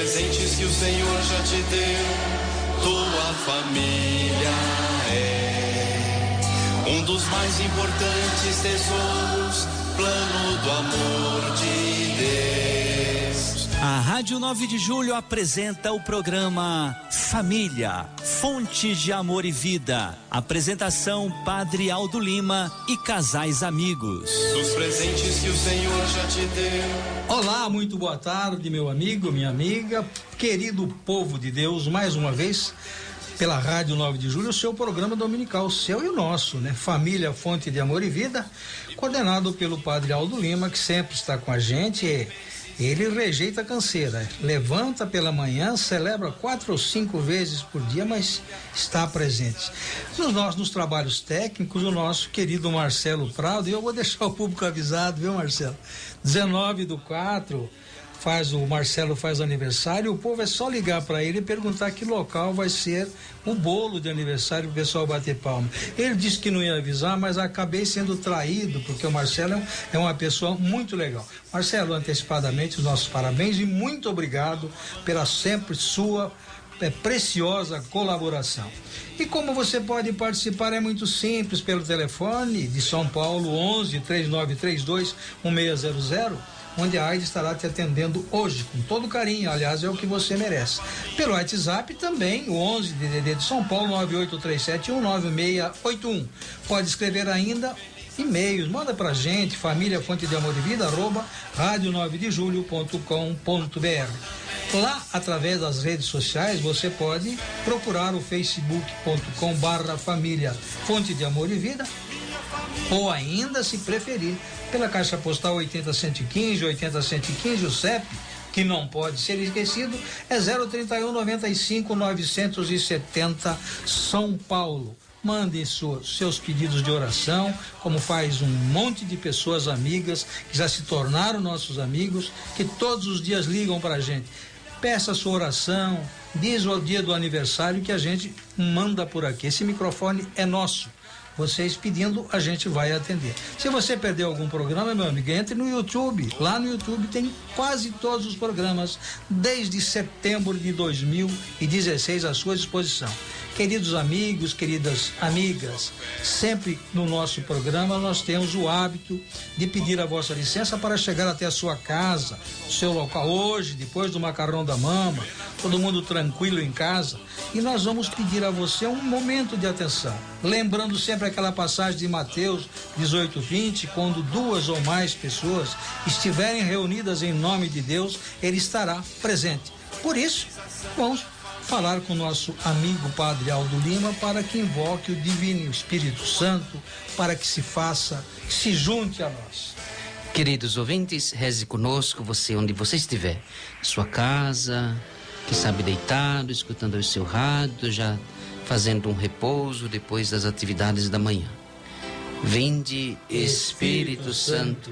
presentes que o Senhor já te deu, tua família é um dos mais importantes tesouros, plano do amor de Deus. A Rádio 9 de Julho apresenta o programa Família, Fonte de Amor e Vida. Apresentação Padre Aldo Lima e casais amigos. Dos presentes que o Senhor já te deu. Olá, muito boa tarde, meu amigo, minha amiga, querido povo de Deus, mais uma vez pela Rádio 9 de Julho, o seu programa dominical, o seu e o nosso, né? Família, Fonte de Amor e Vida, coordenado pelo Padre Aldo Lima, que sempre está com a gente. Ele rejeita a canseira, levanta pela manhã, celebra 4 ou 5 vezes por dia, mas está presente. Nos trabalhos técnicos, o nosso querido Marcelo Prado, e eu vou deixar o público avisado, viu, Marcelo? 19/4, o Marcelo faz aniversário, o povo é só ligar para ele e perguntar que local vai ser o bolo de aniversário para o pessoal bater palma. Ele disse que não ia avisar, mas acabei sendo traído, porque o Marcelo é uma pessoa muito legal. Marcelo, antecipadamente, os nossos parabéns e muito obrigado pela sempre sua preciosa colaboração. E como você pode participar, é muito simples, pelo telefone de São Paulo, 11-3932-1600, onde a AIDA estará te atendendo hoje, com todo carinho, aliás, é o que você merece. Pelo WhatsApp também, o 11 DDD de São Paulo, 9837-19681. Pode escrever ainda e-mails, manda pra gente, família Fonte de Amor e Vida, @radio9dejulho.com.br. Lá, através das redes sociais, você pode procurar o facebook.com/família Fonte de Amor e Vida, ou ainda, se preferir, pela caixa postal 80115, o CEP, que não pode ser esquecido, é 031 95 970 São Paulo. Mande seus pedidos de oração, como faz um monte de pessoas amigas que já se tornaram nossos amigos, que todos os dias ligam para a gente. Peça a sua oração, diz o dia do aniversário que a gente manda por aqui. Esse microfone é nosso. Vocês pedindo, a gente vai atender. Se você perdeu algum programa, meu amigo, entre no YouTube. Lá no YouTube tem quase todos os programas, desde setembro de 2016 à sua disposição. Queridos amigos, queridas amigas, sempre no nosso programa nós temos o hábito de pedir a vossa licença para chegar até a sua casa, o seu local hoje, depois do macarrão da mama, todo mundo tranquilo em casa, e nós vamos pedir a você um momento de atenção, lembrando sempre aquela passagem de Mateus 18:20, quando 2 ou mais pessoas estiverem reunidas em nome de Deus, Ele estará presente. Por isso, vamos falar com o nosso amigo Padre Aldo Lima para que invoque o Divino Espírito Santo, para que se junte a nós. Queridos ouvintes, reze conosco, você onde você estiver, sua casa, que sabe deitado, escutando o seu rádio, já fazendo um repouso depois das atividades da manhã. Vinde, Espírito Santo,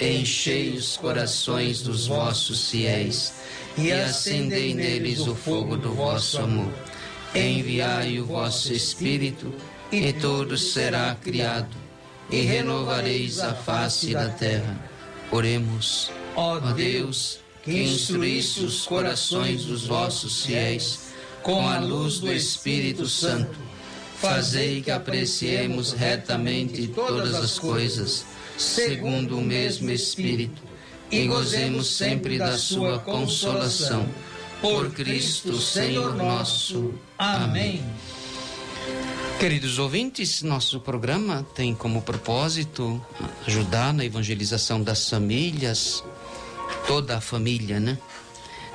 enchei os corações dos vossos fiéis e acendei neles o fogo do vosso amor. Enviai o vosso Espírito e tudo será criado e renovareis a face da terra. Oremos. Ó Deus, que instruísse os corações dos vossos fiéis com a luz do Espírito Santo, fazei que apreciemos retamente todas as coisas, segundo o mesmo Espírito, e gozemos sempre da sua consolação. Por Cristo, Senhor nosso. Amém. Queridos ouvintes, nosso programa tem como propósito ajudar na evangelização das famílias, toda a família, né?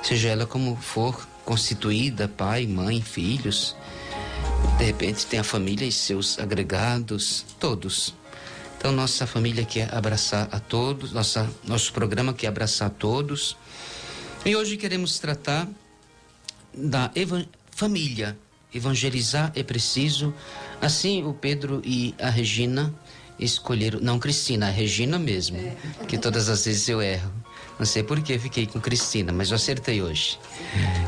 Seja ela como for constituída, pai, mãe, filhos. De repente tem a família e seus agregados, todos. Então nossa família quer abraçar a todos, nosso programa quer abraçar a todos. E hoje queremos tratar da família. Evangelizar é preciso. Assim o Pedro e a Regina escolheram, não Cristina, a Regina mesmo, que todas as vezes eu erro. Não sei por que fiquei com Cristina, mas eu acertei hoje.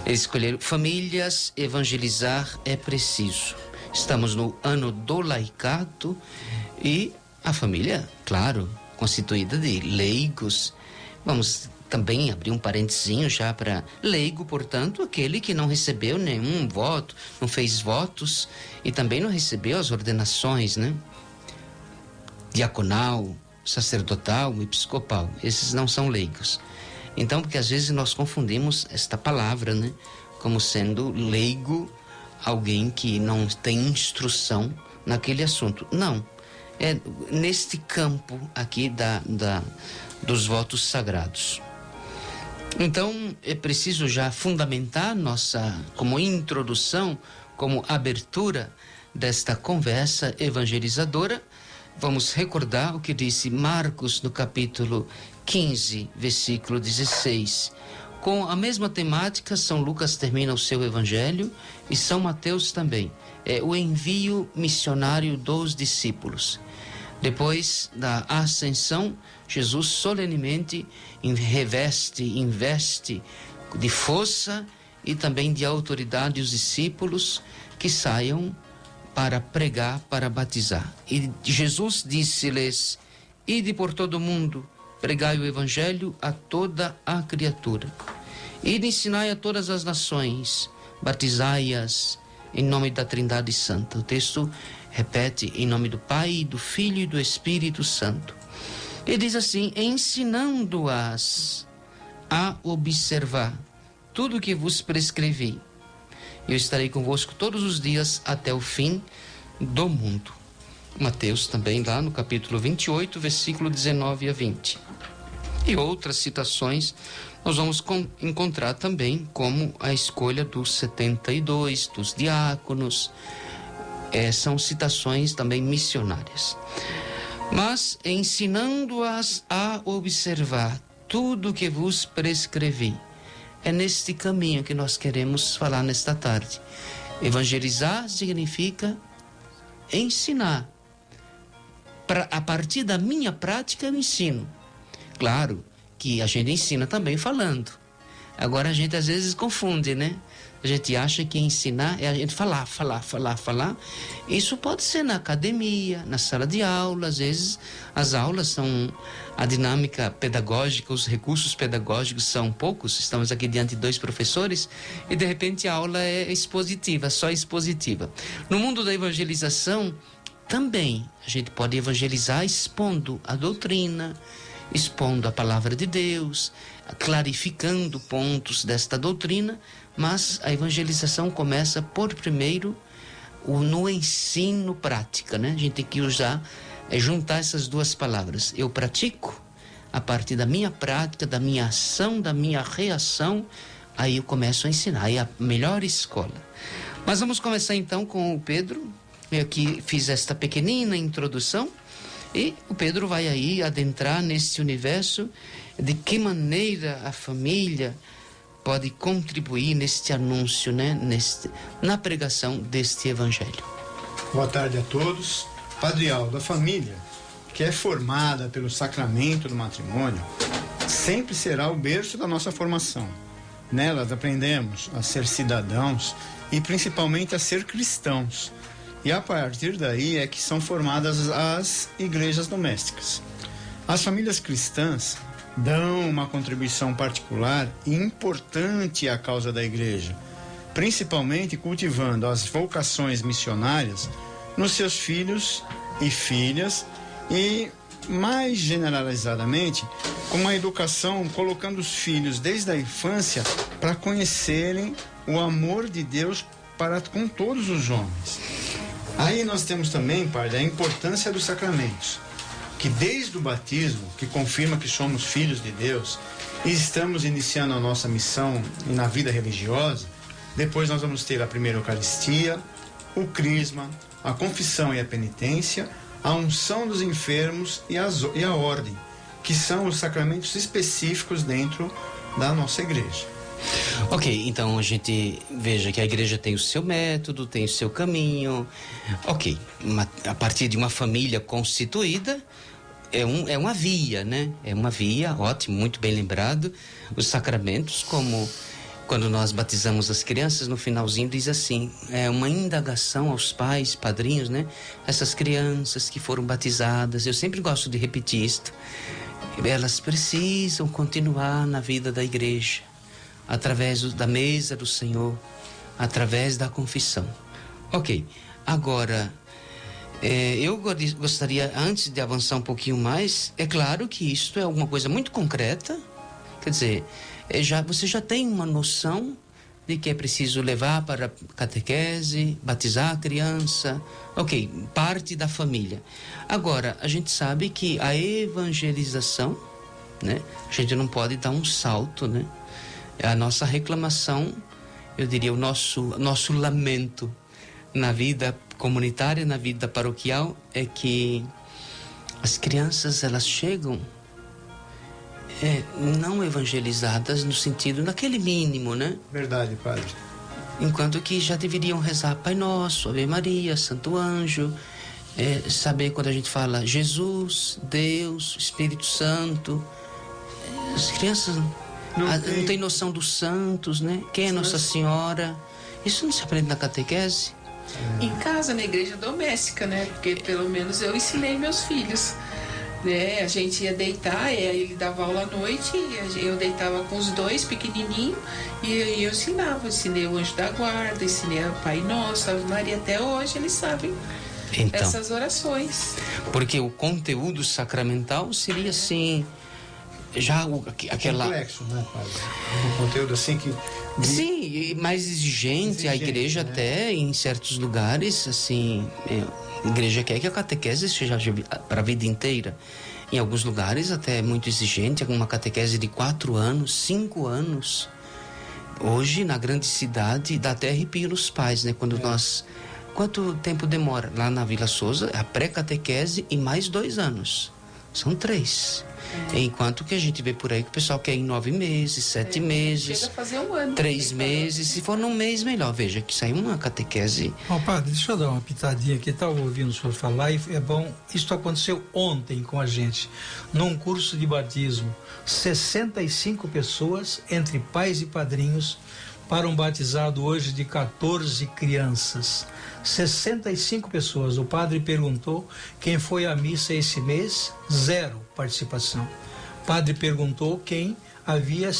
Eles escolheram famílias, evangelizar é preciso. Estamos no ano do laicato e a família, claro, constituída de leigos, Vamos também abrir um parentezinho já para leigo, portanto, aquele que não recebeu nenhum voto, não fez votos e também não recebeu as ordenações, né? Diaconal, sacerdotal, episcopal. Esses não são leigos. Então, porque às vezes nós confundimos esta palavra, né? Como sendo leigo, alguém que não tem instrução naquele assunto. Não. É neste campo aqui dos votos sagrados. Então, é preciso já fundamentar como introdução, como abertura desta conversa evangelizadora. Vamos recordar o que disse Marcos no capítulo 15, versículo 16. Com a mesma temática, São Lucas termina o seu evangelho e São Mateus também. É o envio missionário dos discípulos. Depois da ascensão, Jesus solenemente investe de força e também de autoridade os discípulos que saiam para pregar, para batizar. E Jesus disse-lhes: ide por todo o mundo, pregai o evangelho a toda a criatura. Ide ensinai a todas as nações, batizai-as em nome da Trindade Santa. O texto repete: em nome do Pai, do Filho e do Espírito Santo. E diz assim: ensinando-as a observar tudo o que vos prescrevi. Eu estarei convosco todos os dias até o fim do mundo. Mateus também lá no capítulo 28, versículo 19 a 20. E outras citações nós vamos encontrar também, como a escolha dos 72, dos diáconos. São citações também missionárias. Mas ensinando-as a observar tudo o que vos prescrevi. É neste caminho que nós queremos falar nesta tarde. Evangelizar significa ensinar. A partir da minha prática eu ensino. Claro que a gente ensina também falando. Agora a gente às vezes confunde, né? A gente acha que ensinar é a gente falar. Isso pode ser na academia, na sala de aula. Às vezes as aulas são a dinâmica pedagógica, os recursos pedagógicos são poucos. Estamos aqui diante de 2 professores e de repente a aula é expositiva, só expositiva. No mundo da evangelização também a gente pode evangelizar expondo a doutrina, expondo a palavra de Deus, clarificando pontos desta doutrina. Mas a evangelização começa por primeiro no ensino prática, né? A gente tem que juntar essas duas palavras. Eu pratico, a partir da minha prática, da minha ação, da minha reação, aí eu começo a ensinar, aí é a melhor escola. Mas vamos começar então com o Pedro. Eu aqui fiz esta pequenina introdução e o Pedro vai aí adentrar nesse universo de que maneira a família pode contribuir neste anúncio, né? Na pregação deste evangelho. Boa tarde a todos. Padre Aldo, a família, que é formada pelo sacramento do matrimônio, sempre será o berço da nossa formação. Nelas aprendemos a ser cidadãos e principalmente a ser cristãos. E a partir daí é que são formadas as igrejas domésticas. As famílias cristãs dão uma contribuição particular e importante à causa da igreja, principalmente cultivando as vocações missionárias nos seus filhos e filhas e, mais generalizadamente, com a educação, colocando os filhos desde a infância para conhecerem o amor de Deus para com todos os homens. Aí nós temos também, Padre, a importância dos sacramentos, que desde o batismo, que confirma que somos filhos de Deus e estamos iniciando a nossa missão na vida religiosa, depois nós vamos ter a primeira Eucaristia, o Crisma, a confissão e a penitência, a unção dos enfermos e a ordem, que são os sacramentos específicos dentro da nossa igreja. Ok, então a gente veja que a igreja tem o seu método, tem o seu caminho. Ok, a partir de uma família constituída, é uma via, né? É uma via, ótimo, muito bem lembrado. Os sacramentos, como quando nós batizamos as crianças, no finalzinho diz assim, é uma indagação aos pais, padrinhos, né? Essas crianças que foram batizadas, eu sempre gosto de repetir isto. elas precisam continuar na vida da igreja, através da mesa do Senhor, através da confissão. Ok, agora, eu gostaria, antes de avançar um pouquinho mais, é claro que isto é alguma coisa muito concreta, quer dizer, você já tem uma noção de que é preciso levar para catequese, batizar a criança, ok, parte da família. Agora, a gente sabe que a evangelização, né, a gente não pode dar um salto, né? A nossa reclamação, eu diria, o nosso lamento na vida comunitária, na vida paroquial, é que as crianças, elas chegam não evangelizadas no sentido, naquele mínimo, né? Verdade, padre. Enquanto que já deveriam rezar Pai Nosso, Ave Maria, Santo Anjo, saber quando a gente fala Jesus, Deus, Espírito Santo. As crianças não têm noção dos santos, né? Quem é Nossa Senhora? Isso não se aprende na catequese? Em casa, na igreja doméstica, né? Porque pelo menos eu ensinei meus filhos. Né? A gente ia deitar, ele dava aula à noite, eu deitava com os dois pequenininhos e eu ensinei o Anjo da Guarda, ensinei o Pai Nosso, a Ave Maria, até hoje eles sabem essas orações. Porque o conteúdo sacramental seria assim, já aquela... complexo, né, padre? Um conteúdo assim que... Sim, mais exigente, a igreja, né? Até em certos lugares, assim, a igreja quer que a catequese seja para a vida inteira. Em alguns lugares até é muito exigente, uma catequese de 4 anos, 5 anos. Hoje, na grande cidade, dá até arrepio nos pais, né? Quanto tempo demora? Lá na Vila Souza, a pré-catequese e mais 2 anos. São 3. Enquanto que a gente vê por aí que o pessoal quer em 9 meses, 7 meses, chega a fazer 1 ano, 3 meses, se for num mês melhor. Veja que isso aí é uma catequese. Padre, deixa eu dar uma pitadinha aqui, estava ouvindo o senhor falar e é bom, isso aconteceu ontem com a gente, num curso de batismo, 65 pessoas, entre pais e padrinhos, para um batizado hoje de 14 crianças. 65 pessoas. O padre perguntou quem foi à missa esse mês, 0 participação. O padre perguntou quem havia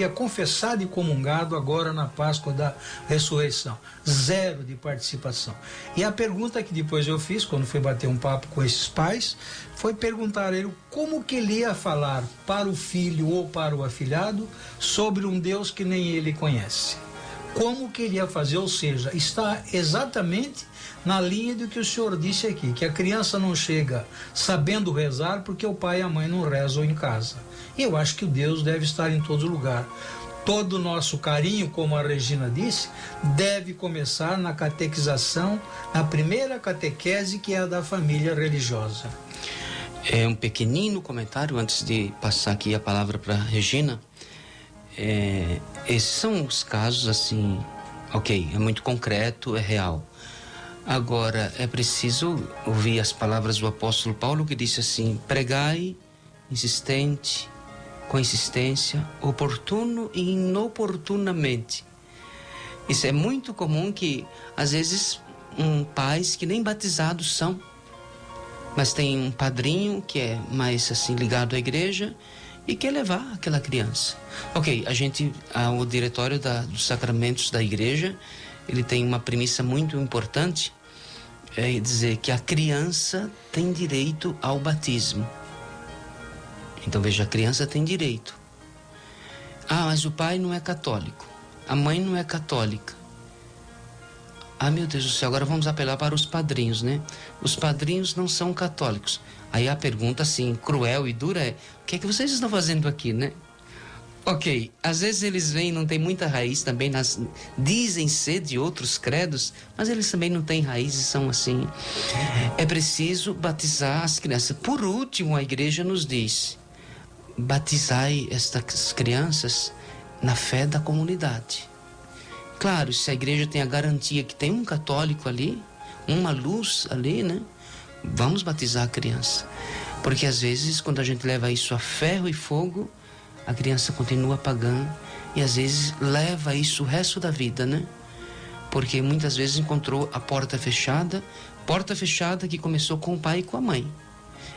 confessado e comungado agora na Páscoa da Ressurreição. 0 de participação. E a pergunta que depois eu fiz, quando fui bater um papo com esses pais, foi perguntar a ele como que ele ia falar para o filho ou para o afilhado sobre um Deus que nem ele conhece. Como que ele ia fazer, ou seja, está exatamente na linha do que o senhor disse aqui, que a criança não chega sabendo rezar porque o pai e a mãe não rezam em casa. E eu acho que o Deus deve estar em todo lugar. Todo o nosso carinho, como a Regina disse, deve começar na catequização, na primeira catequese, que é a da família religiosa. É um pequenino comentário antes de passar aqui a palavra para Regina. Esses são os casos assim, ok, é muito concreto, é real. Agora, é preciso ouvir as palavras do apóstolo Paulo, que disse assim: pregai, insistente, com insistência, oportuno e inoportunamente. Isso é muito comum que, às vezes, pais que nem batizados são, mas tem um padrinho que é mais assim ligado à igreja e quer levar aquela criança. Ok, o diretório dos sacramentos da igreja, ele tem uma premissa muito importante, é dizer que a criança tem direito ao batismo. Então veja, a criança tem direito. Mas o pai não é católico, a mãe não é católica. Meu Deus do céu, agora vamos apelar para os padrinhos, né? Os padrinhos não são católicos. Aí a pergunta assim, cruel e dura é: o que é que vocês estão fazendo aqui, né? Ok, às vezes eles vêm, não tem muita raiz também, dizem ser de outros credos, mas eles também não têm raiz e são assim. É preciso batizar as crianças. Por último, a igreja nos diz: batizai estas crianças na fé da comunidade. Claro, se a igreja tem a garantia que tem um católico ali, uma luz ali, né? Vamos batizar a criança. Porque às vezes, quando a gente leva isso a ferro e fogo, a criança continua pagando e às vezes leva isso o resto da vida, né? Porque muitas vezes encontrou a porta fechada que começou com o pai e com a mãe.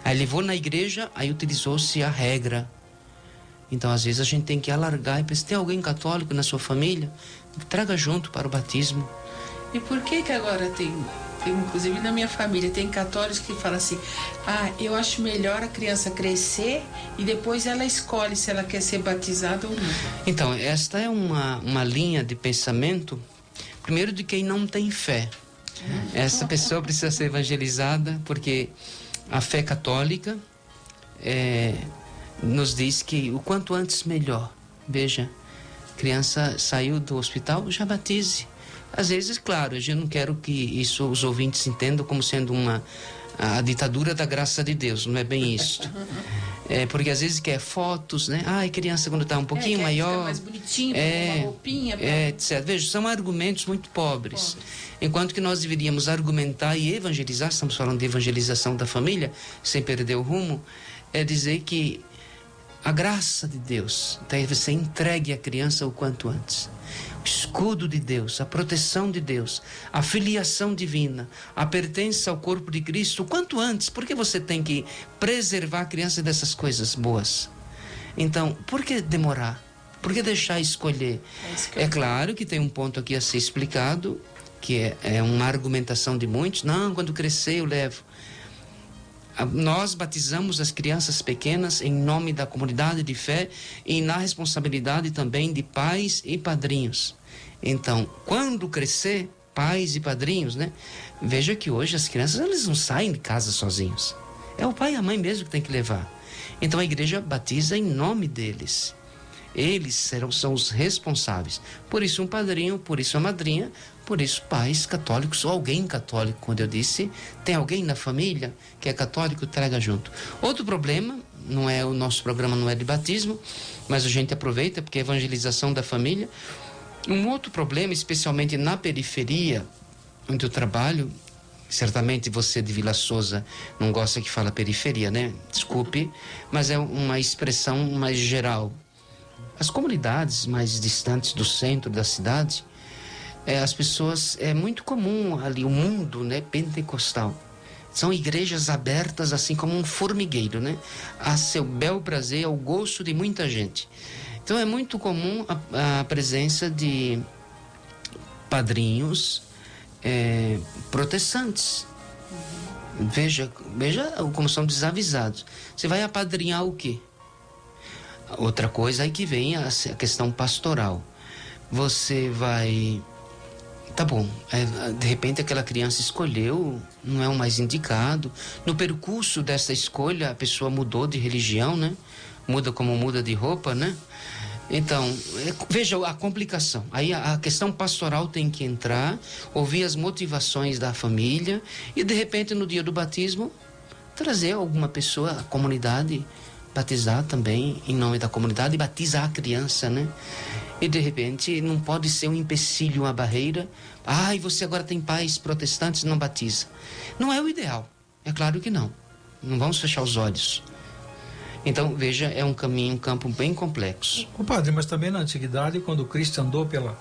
Aí levou na igreja, aí utilizou-se a regra. Então, às vezes, a gente tem que alargar e pensar, tem alguém católico na sua família? Traga junto para o batismo. E por que agora tem, inclusive na minha família, tem católicos que falam assim, eu acho melhor a criança crescer e depois ela escolhe se ela quer ser batizada ou não. Então, esta é uma linha de pensamento, primeiro, de quem não tem fé. Essa pessoa precisa ser evangelizada, porque a fé católica nos diz que o quanto antes melhor. Veja, criança saiu do hospital, já batize. Às vezes, claro, eu não quero que isso os ouvintes entendam como sendo a ditadura da graça de Deus, não é bem isso. Porque às vezes quer fotos, né? Criança quando está um pouquinho maior, mais bonitinho, uma roupinha, etc. Veja, são argumentos muito pobres. Enquanto que nós deveríamos argumentar e evangelizar, estamos falando de evangelização da família, sem perder o rumo, é dizer que a graça de Deus deve ser entregue à criança o quanto antes. O escudo de Deus, a proteção de Deus, a filiação divina, a pertença ao corpo de Cristo o quanto antes. Por que você tem que preservar a criança dessas coisas boas? Então, por que demorar? Por que deixar escolher? É claro que tem um ponto aqui a ser explicado, que é uma argumentação de muitos. Não, quando crescer eu levo. Nós batizamos as crianças pequenas em nome da comunidade de fé e na responsabilidade também de pais e padrinhos. Então, quando crescer, pais e padrinhos, né? Veja que hoje as crianças, eles não saem de casa sozinhos. É o pai e a mãe mesmo que tem que levar. Então a igreja batiza em nome deles. Eles são os responsáveis. Por isso um padrinho, por isso a madrinha, por isso pais católicos ou alguém católico. Quando eu disse, tem alguém na família que é católico, traga junto. Outro problema, o nosso programa não é de batismo, mas a gente aproveita porque é evangelização da família. Um outro problema, especialmente na periferia onde eu trabalho, certamente você de Vila Souza não gosta que fala periferia, né? Desculpe, mas é uma expressão mais geral. As comunidades mais distantes do centro da cidade, as pessoas, é muito comum ali, o mundo, né, pentecostal. São igrejas abertas assim como um formigueiro, né? A seu bel prazer, ao gosto de muita gente. Então é muito comum a presença de padrinhos protestantes. Veja como são desavisados. Você vai apadrinhar o quê? Outra coisa aí que vem a questão pastoral. Você vai... Tá bom, de repente aquela criança escolheu, não é o mais indicado. No percurso dessa escolha, a pessoa mudou de religião, né? Muda como muda de roupa, né? Então, veja a complicação. Aí a questão pastoral tem que entrar, ouvir as motivações da família e, de repente, no dia do batismo, trazer alguma pessoa, a comunidade, batizar também em nome da comunidade e batizar a criança, né? E de repente não pode ser um empecilho, uma barreira. E você agora tem pais protestantes e não batiza. Não é o ideal, é claro que não. Não vamos fechar os olhos. Então, veja, é um campo bem complexo. Padre, mas também na antiguidade, quando Cristo andou pela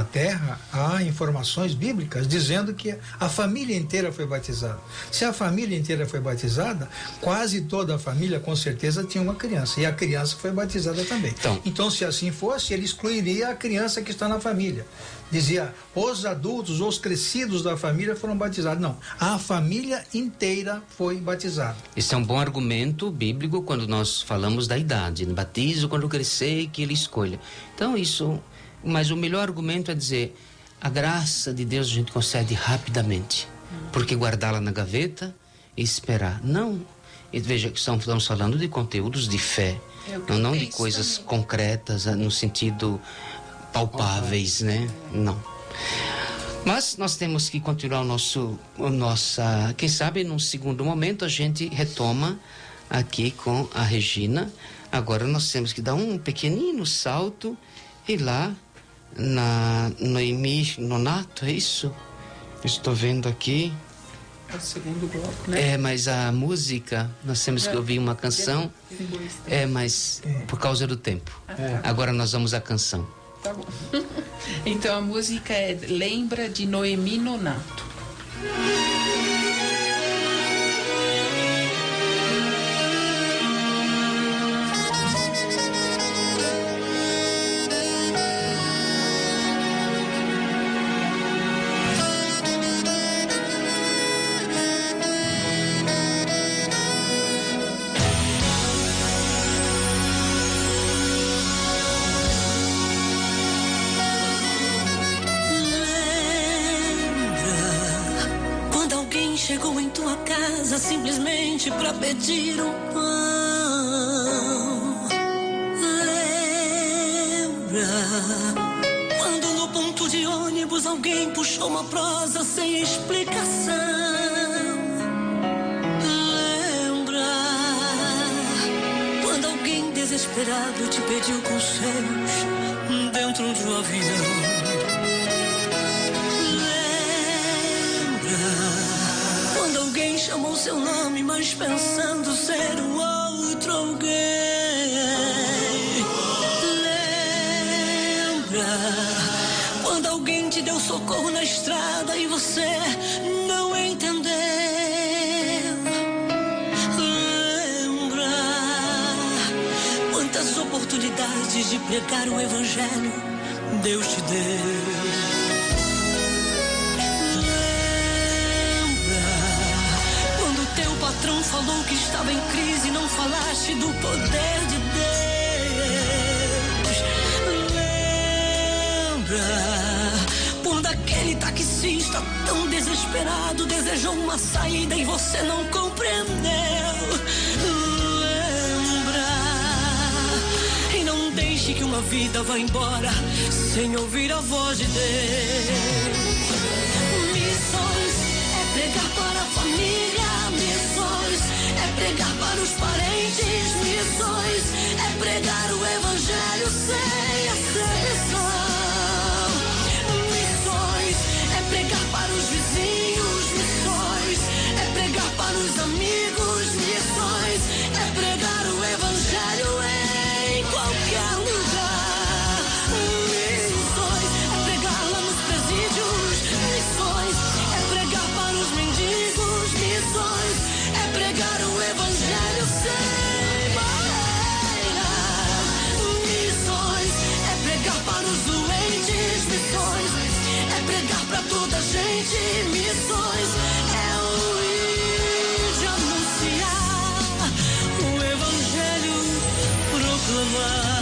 terra, há informações bíblicas dizendo que a família inteira foi batizada. Se a família inteira foi batizada, quase toda a família com certeza tinha uma criança, e a criança foi batizada também. Então se assim fosse, ele excluiria a criança que está na família. Dizia, os adultos, os crescidos da família foram batizados. Não, a família inteira foi batizada. Esse é um bom argumento bíblico quando nós falamos da idade. Batizo quando crescer, que ele escolha. Então isso... Mas o melhor argumento é dizer, a graça de Deus a gente concede rapidamente. Porque guardá-la na gaveta e esperar. Não. E veja que estamos falando de conteúdos de fé. Não de coisas também concretas, no sentido palpáveis, né? Não. Mas nós temos que continuar quem sabe num segundo momento a gente retoma aqui com a Regina. Agora nós temos que dar um pequenino salto e lá na Noemi Nonato, é isso? Estou vendo aqui. É o segundo bloco, né? Mas a música, nós temos que ouvir uma canção. Mas por causa do tempo. Agora nós vamos à canção. Tá bom. Então a música é Lembra de Noemi Nonato. casa simplesmente pra pedir um pão. Lembra quando no ponto de ônibus alguém puxou uma prosa sem explicação? Lembra quando alguém desesperado te pediu conselhos dentro de um avião? Quando alguém chamou seu nome, mas pensando ser um outro alguém? Lembra quando alguém te deu socorro na estrada e você não entendeu? Lembra quantas oportunidades de pregar o evangelho Deus te deu? O patrão falou que estava em crise, não falaste do poder de Deus. Lembra quando aquele taxista tão desesperado desejou uma saída e você não compreendeu? Lembra, e não deixe que uma vida vá embora sem ouvir a voz de Deus. Missões é pregar para a família, missões é pregar para os parentes, missões é pregar o evangelho sem exceção. Missões é pregar para os vizinhos, missões é pregar para os amigos, missões é pregar o evangelho em qualquer lugar. Missões é pregar lá nos presídios, missões é pregar para os mendigos, missões é pregar o evangelho sem barreiras. Missões é pregar para os doentes, missões é pregar para toda a gente, missões é o ir de anunciar o evangelho, proclamar.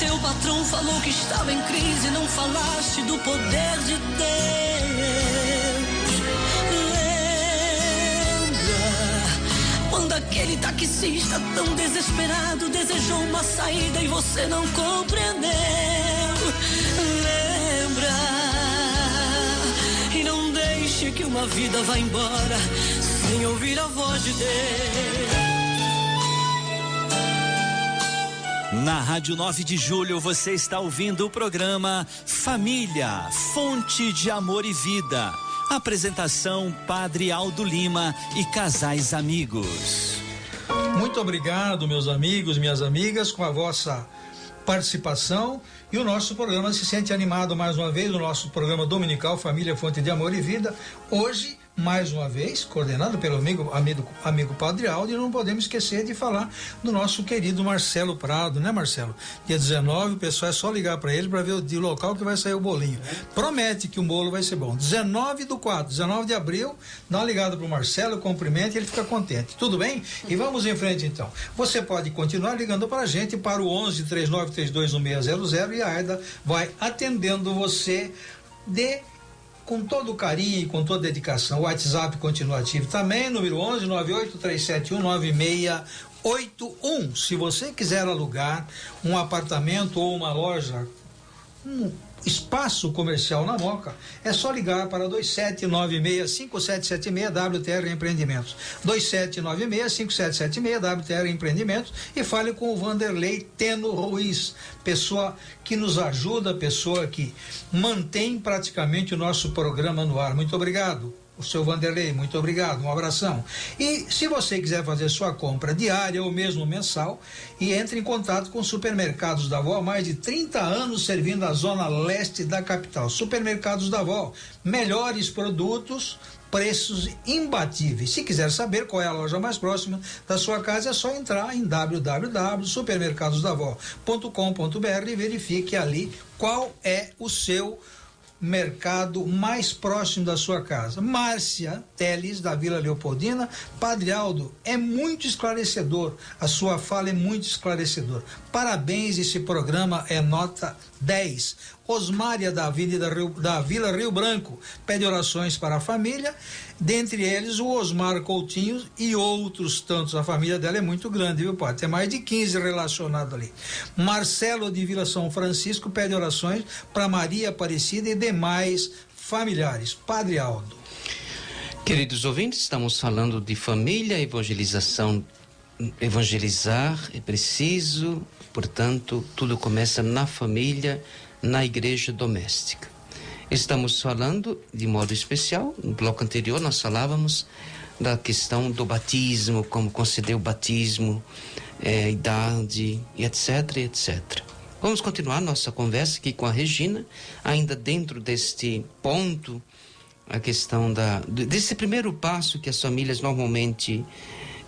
O patrão falou que estava em crise, não falaste do poder de Deus. Lembra quando aquele taxista tão desesperado desejou uma saída e você não compreendeu? Lembra, e não deixe que uma vida vá embora sem ouvir a voz de Deus. Na Rádio 9 de Julho você está ouvindo o programa Família, Fonte de Amor e Vida. Apresentação Padre Aldo Lima e casais amigos. Muito obrigado, meus amigos, minhas amigas, com a vossa participação, e o nosso programa se sente animado mais uma vez, o nosso programa dominical Família, Fonte de Amor e Vida. Hoje, mais uma vez, coordenado pelo amigo Padre Aldo, e não podemos esquecer de falar do nosso querido Marcelo Prado, né, Marcelo? Dia 19, o pessoal é só ligar para ele para ver o local que vai sair o bolinho. Promete que o bolo vai ser bom. 19 de abril, dá uma ligada pro Marcelo, cumprimenta e ele fica contente. Tudo bem? E vamos em frente então. Você pode continuar ligando para a gente para o 11-3932-1600 e a Aida vai atendendo você com todo o carinho e com toda a dedicação. O WhatsApp continua ativo também, número 11-98371-9681. Se você quiser alugar um apartamento ou uma loja, um espaço comercial na Moca, é só ligar para 2796-5776 WTR Empreendimentos. 2796-5776 WTR Empreendimentos, e fale com o Vanderlei Teno Ruiz, pessoa que nos ajuda, pessoa que mantém praticamente o nosso programa no ar. Muito obrigado. O seu Vanderlei, muito obrigado, um abração. E se você quiser fazer sua compra diária ou mesmo mensal, entre em contato com Supermercados da Avó, há mais de 30 anos servindo a zona leste da capital. Supermercados da Avó, melhores produtos, preços imbatíveis. Se quiser saber qual é a loja mais próxima da sua casa, é só entrar em www.supermercadosdavó.com.br e verifique ali qual é o seu mercado mais próximo da sua casa. Márcia Teles, da Vila Leopoldina. Padre Aldo, é muito esclarecedor, a sua fala é muito esclarecedor. Parabéns, esse programa é nota 10. Osmária, da Vila Rio Branco, pede orações para a família, dentre eles o Osmar Coutinho e outros tantos. A família dela é muito grande, viu, padre? Tem mais de 15 relacionados ali. Marcelo, de Vila São Francisco, pede orações para Maria Aparecida e demais familiares. Padre Aldo. Queridos ouvintes, estamos falando de família, evangelização. Evangelizar é preciso, portanto, tudo começa na família, na igreja doméstica. Estamos falando de modo especial, no bloco anterior nós falávamos da questão do batismo, como conceder o batismo, idade, e etc, etc. Vamos continuar nossa conversa aqui com a Regina, ainda dentro deste ponto, a questão desse primeiro passo que as famílias normalmente,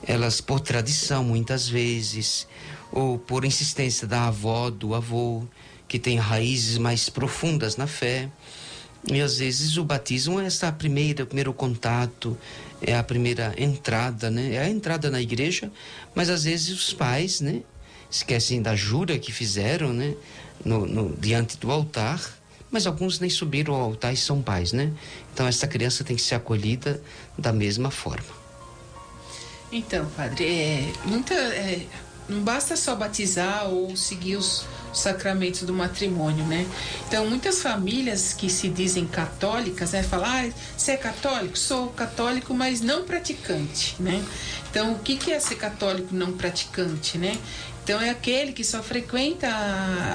elas por tradição muitas vezes, ou por insistência da avó, do avô, que tem raízes mais profundas na fé, e às vezes o batismo é o primeiro contato, é a primeira entrada, né? É a entrada na igreja, mas às vezes os pais, né, esquecem da jura que fizeram, né, diante do altar, mas alguns nem subiram ao altar e são pais, né? Então essa criança tem que ser acolhida da mesma forma. Então, padre, não basta só batizar ou seguir os sacramentos do matrimônio, né? Então, muitas famílias que se dizem católicas, né, falam, você é católico? Sou católico, mas não praticante, né? Então, o que é ser católico não praticante, né? Então, é aquele que só frequenta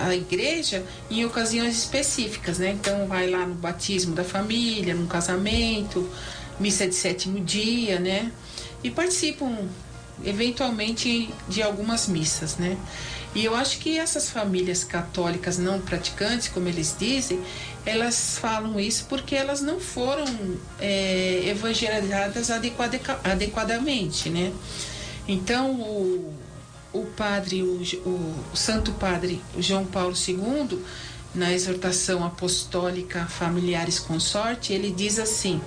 a igreja em ocasiões específicas, né? Então, vai lá no batismo da família, no casamento, missa de sétimo dia, né? E participam, eventualmente, de algumas missas, né? E eu acho que essas famílias católicas não praticantes, como eles dizem, elas falam isso porque elas não foram evangelizadas adequadamente, né? Então, o Santo Padre João Paulo II, na exortação apostólica Familiares Consorte, ele diz assim,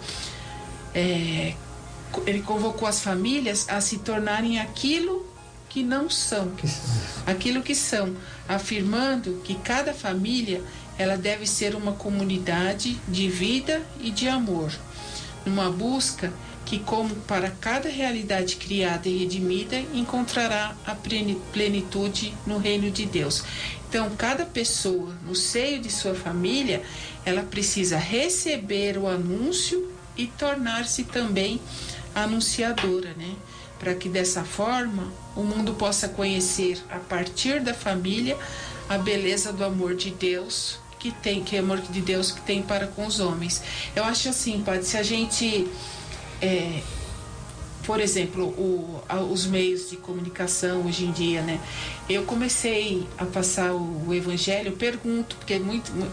ele convocou as famílias a se tornarem aquilo que não são, aquilo que são, afirmando que cada família ela deve ser uma comunidade de vida e de amor, numa busca que, como para cada realidade criada e redimida, encontrará a plenitude no reino de Deus. Então, cada pessoa, no seio de sua família, ela precisa receber o anúncio e tornar-se também anunciadora, né? Para que dessa forma o mundo possa conhecer, a partir da família, a beleza do amor de Deus que é amor de Deus que tem para com os homens. Eu acho assim, padre, se a gente, por exemplo, os meios de comunicação hoje em dia, né? Eu comecei a passar o evangelho, eu pergunto, porque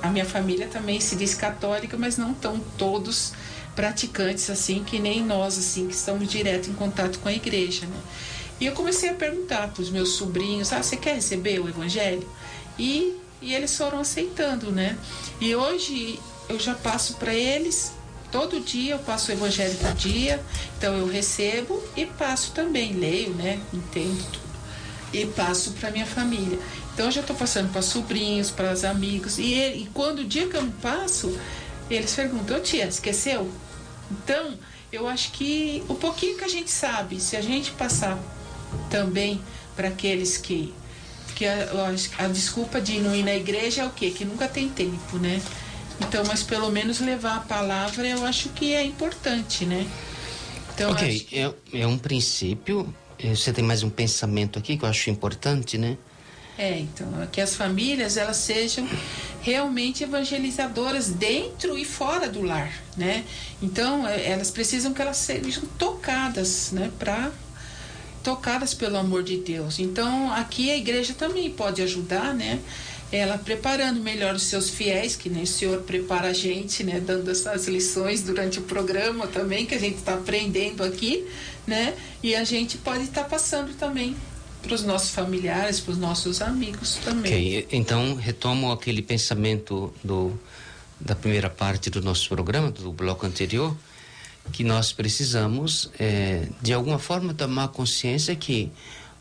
a minha família também se diz católica, mas não estão todos praticantes assim, que nem nós, assim, que estamos direto em contato com a igreja, né? E eu comecei a perguntar para os meus sobrinhos, você quer receber o evangelho? E eles foram aceitando, né? E hoje eu já passo para eles, todo dia eu passo o evangelho por dia, então eu recebo e passo também, leio, né? Entendo tudo. E passo para minha família. Então eu já estou passando para sobrinhos, para os amigos, e quando o dia que eu não passo, eles perguntam, tia, esqueceu? Então, eu acho que o pouquinho que a gente sabe, se a gente passar também para aqueles que a desculpa de não ir na igreja é o quê? Que nunca tem tempo, né? Então, mas pelo menos levar a palavra, eu acho que é importante, né? Então, ok, é um princípio. Você tem mais um pensamento aqui que eu acho importante, né? Então, que as famílias, elas sejam realmente evangelizadoras dentro e fora do lar, né? Então, elas precisam que elas sejam tocadas, né? Tocadas pelo amor de Deus. Então, aqui a igreja também pode ajudar, né? Ela preparando melhor os seus fiéis, que nem o Senhor prepara a gente, né? Dando essas lições durante o programa também, que a gente está aprendendo aqui, né? E a gente pode estar passando também para os nossos familiares, para os nossos amigos também. Ok, então retomo aquele pensamento da primeira parte do nosso programa, do bloco anterior, que nós precisamos, de alguma forma, tomar consciência que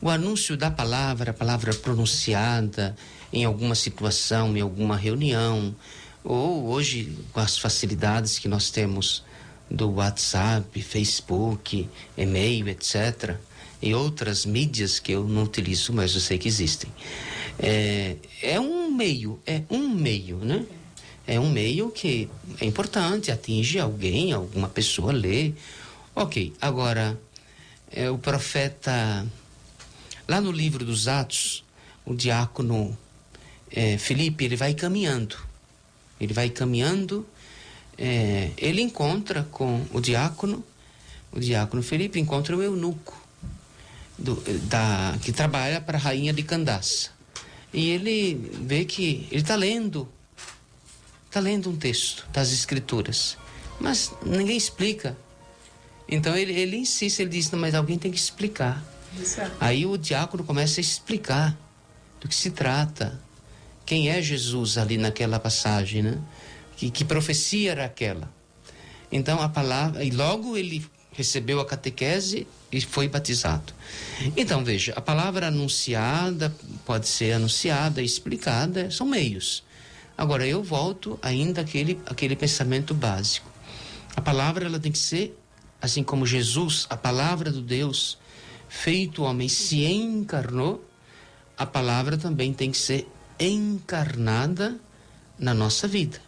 o anúncio da palavra, a palavra pronunciada em alguma situação, em alguma reunião, ou hoje com as facilidades que nós temos do WhatsApp, Facebook, e-mail, etc., e outras mídias que eu não utilizo, mas eu sei que existem. É um meio, né? É um meio que é importante, atinge alguém, alguma pessoa lê. Ok, agora, o profeta, lá no livro dos Atos, o diácono Filipe, ele vai caminhando, ele encontra com o diácono Filipe encontra o eunuco, que trabalha para a rainha de Candace. E ele vê que ele está lendo um texto das Escrituras, mas ninguém explica. Então ele insiste, ele diz, não, mas alguém tem que explicar. Exato. Aí o diácono começa a explicar do que se trata, quem é Jesus ali naquela passagem, né? Que profecia era aquela. Então a palavra, e logo ele recebeu a catequese e foi batizado. Então veja, a palavra anunciada pode ser anunciada e explicada, são meios. Agora eu volto ainda àquele pensamento básico. A palavra, ela tem que ser, assim como Jesus, a palavra do Deus feito homem, se encarnou, a palavra também tem que ser encarnada na nossa vida.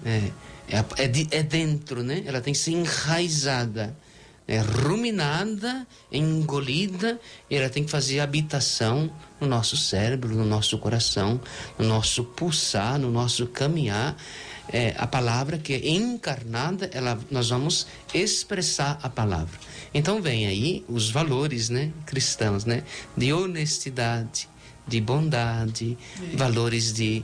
É dentro, né? Ela tem que ser enraizada, ruminada, engolida, e ela tem que fazer habitação no nosso cérebro, no nosso coração, no nosso pulsar, no nosso caminhar. A palavra que é encarnada, nós vamos expressar a palavra. Então vem aí os valores, né, cristãos, né, de honestidade, de bondade, valores de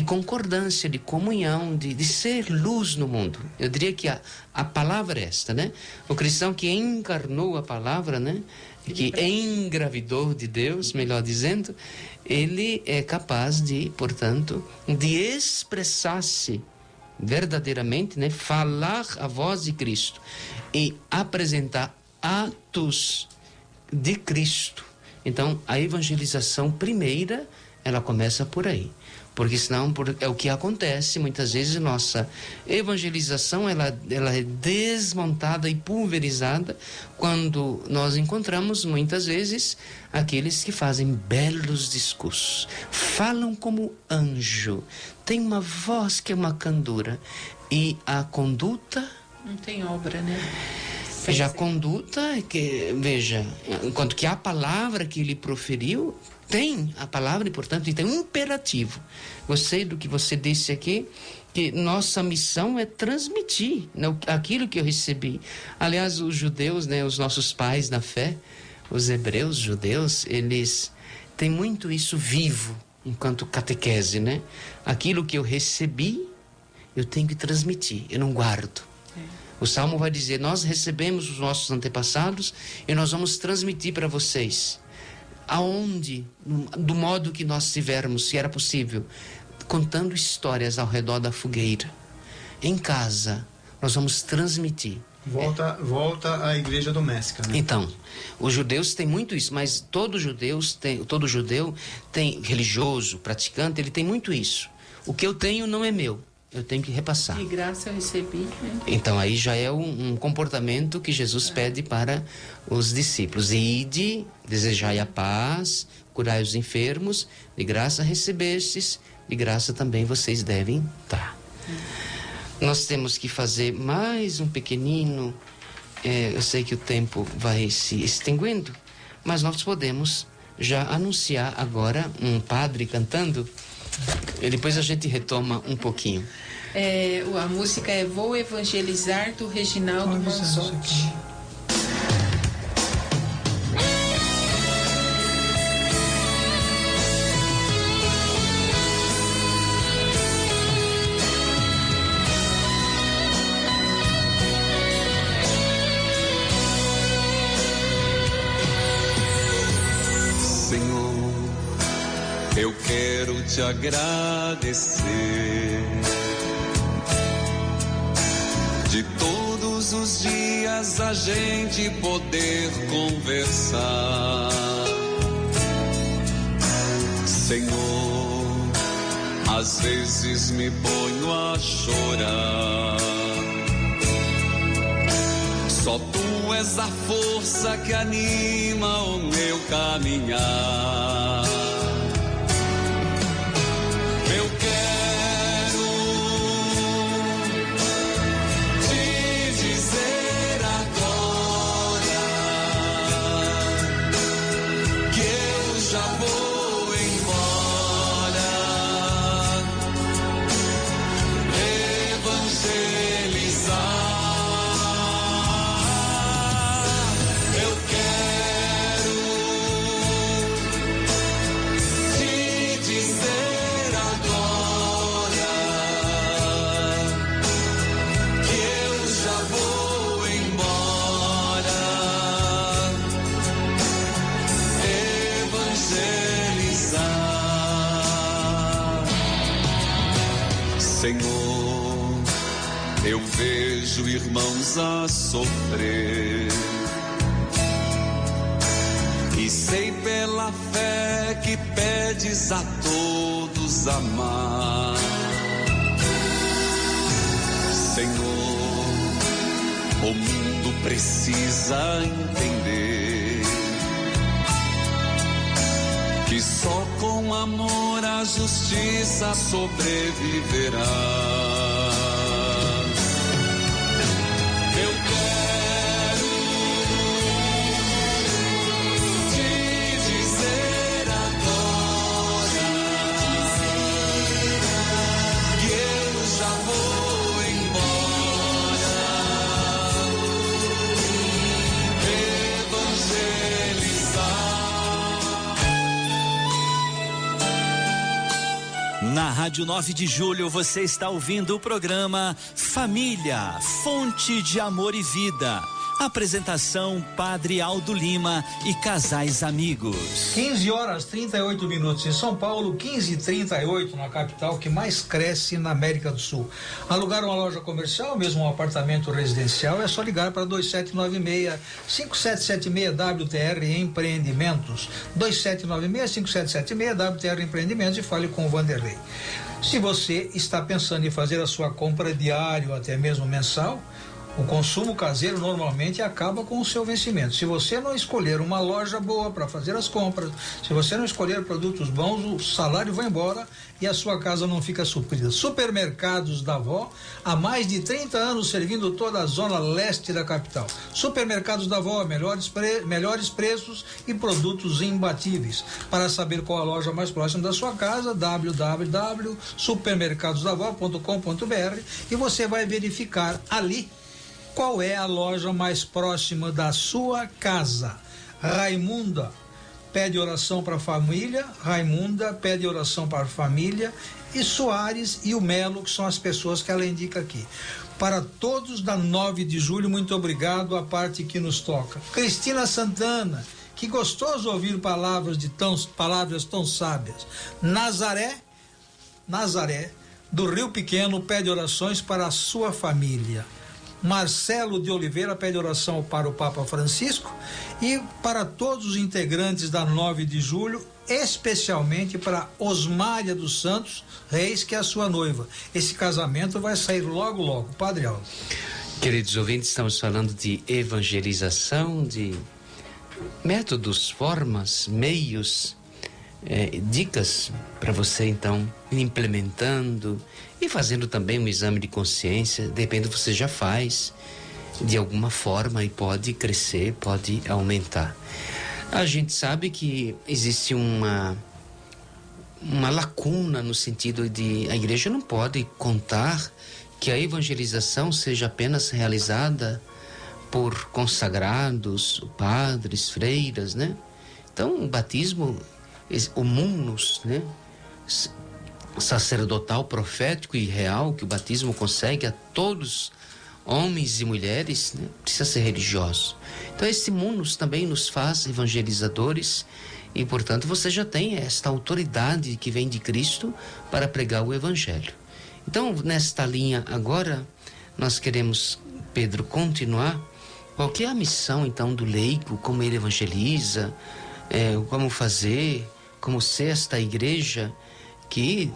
concordância, de comunhão, de ser luz no mundo. Eu diria que a palavra é esta, né? O cristão que encarnou a palavra, né? Que engravidou de Deus, melhor dizendo, ele é capaz de, portanto, de expressar-se verdadeiramente, né? Falar a voz de Cristo e apresentar atos de Cristo. Então, a evangelização primeira, ela começa por aí. Porque senão é o que acontece muitas vezes. Nossa evangelização ela é desmontada e pulverizada quando nós encontramos muitas vezes aqueles que fazem belos discursos, falam como anjo, tem uma voz que é uma candura, e a conduta não tem obra, né? Já a conduta é que, veja, enquanto que a palavra que ele proferiu tem a palavra, e portanto tem um imperativo. Gostei do que você disse aqui, que nossa missão é transmitir, né, aquilo que eu recebi. Aliás, os judeus, né, os nossos pais na fé, os hebreus, judeus, eles têm muito isso vivo, enquanto catequese, né? Aquilo que eu recebi, eu tenho que transmitir, eu não guardo. O Salmo vai dizer, nós recebemos os nossos antepassados e nós vamos transmitir para vocês. Aonde, do modo que nós tivermos, se era possível, contando histórias ao redor da fogueira. Em casa, nós vamos transmitir. Volta à igreja doméstica, né? Então, os judeus têm muito isso, mas todo judeu tem, religioso, praticante, ele tem muito isso. O que eu tenho não é meu, eu tenho que repassar. De graça eu recebi, né? Então aí já é um comportamento que Jesus pede para os discípulos. Ide, desejai a paz, curai os enfermos, de graça recebestes, de graça também vocês devem dar. Nós temos que fazer mais um pequenino, eu sei que o tempo vai se extinguindo, mas nós podemos já anunciar agora um padre cantando E depois a gente retoma um pouquinho. A música é Vou Evangelizar, do Reginaldo Manzotti. Senhor, eu quero te agradecer de todos os dias a gente poder conversar. Senhor, às vezes me ponho a chorar. Só tu és a força que anima o meu caminhar. Eu quero te dizer agora que eu já vou embora, evangelizar. Senhor, eu vejo irmãos a sofrer e sei pela fé que pedes a todos amar. Senhor, o mundo precisa entender que só com amor a justiça sobreviverá. Eu quero te dizer agora que eu já vou embora, evangelizar. Na Rádio 9 de Julho, você está ouvindo o programa Família, Fonte de Amor e Vida. Apresentação Padre Aldo Lima e casais amigos. 15h38 em São Paulo, 15h38 na capital, que mais cresce na América do Sul. Alugar uma loja comercial, mesmo um apartamento residencial, é só ligar para 2796-5776 WTR Empreendimentos. 2796-5776 WTR Empreendimentos, e fale com o Vanderlei. Se você está pensando em fazer a sua compra diária ou até mesmo mensal, o consumo caseiro normalmente acaba com o seu vencimento. Se você não escolher uma loja boa para fazer as compras, se você não escolher produtos bons, o salário vai embora e a sua casa não fica suprida. Supermercados da Avó, há mais de 30 anos servindo toda a zona leste da capital. Supermercados da Avó, melhores preços e produtos imbatíveis. Para saber qual a loja mais próxima da sua casa, www.supermercadosdavó.com.br, e você vai verificar ali qual é a loja mais próxima da sua casa. Raimunda pede oração para a família, Raimunda pede oração para a família, e Soares e o Melo, que são as pessoas que ela indica aqui. Para todos da 9 de julho, muito obrigado, a parte que nos toca. Cristina Santana, que gostoso ouvir palavras tão sábias. Nazaré, do Rio Pequeno, pede orações para a sua família. Marcelo de Oliveira pede oração para o Papa Francisco e para todos os integrantes da 9 de julho, especialmente para Osmária dos Santos Reis, que é a sua noiva. Esse casamento vai sair logo, logo. Padre Aldo. Queridos ouvintes, estamos falando de evangelização, de métodos, formas, meios, dicas para você então ir implementando e fazendo também um exame de consciência. De repente você já faz de alguma forma e pode crescer, pode aumentar. A gente sabe que existe um uma lacuna no sentido de a igreja não pode contar que a evangelização seja apenas realizada por consagrados, padres, freiras, né? Então, o batismo, o munus, né? Sacerdotal, profético e real, que o batismo consegue a todos, homens e mulheres, né? Precisa ser religioso. Então, esse munus também nos faz evangelizadores e, portanto, você já tem esta autoridade que vem de Cristo para pregar o evangelho. Então, nesta linha agora, nós queremos, Pedro, continuar. Qual que é a missão, então, do leigo, como ele evangeliza, como fazer, como ser esta igreja que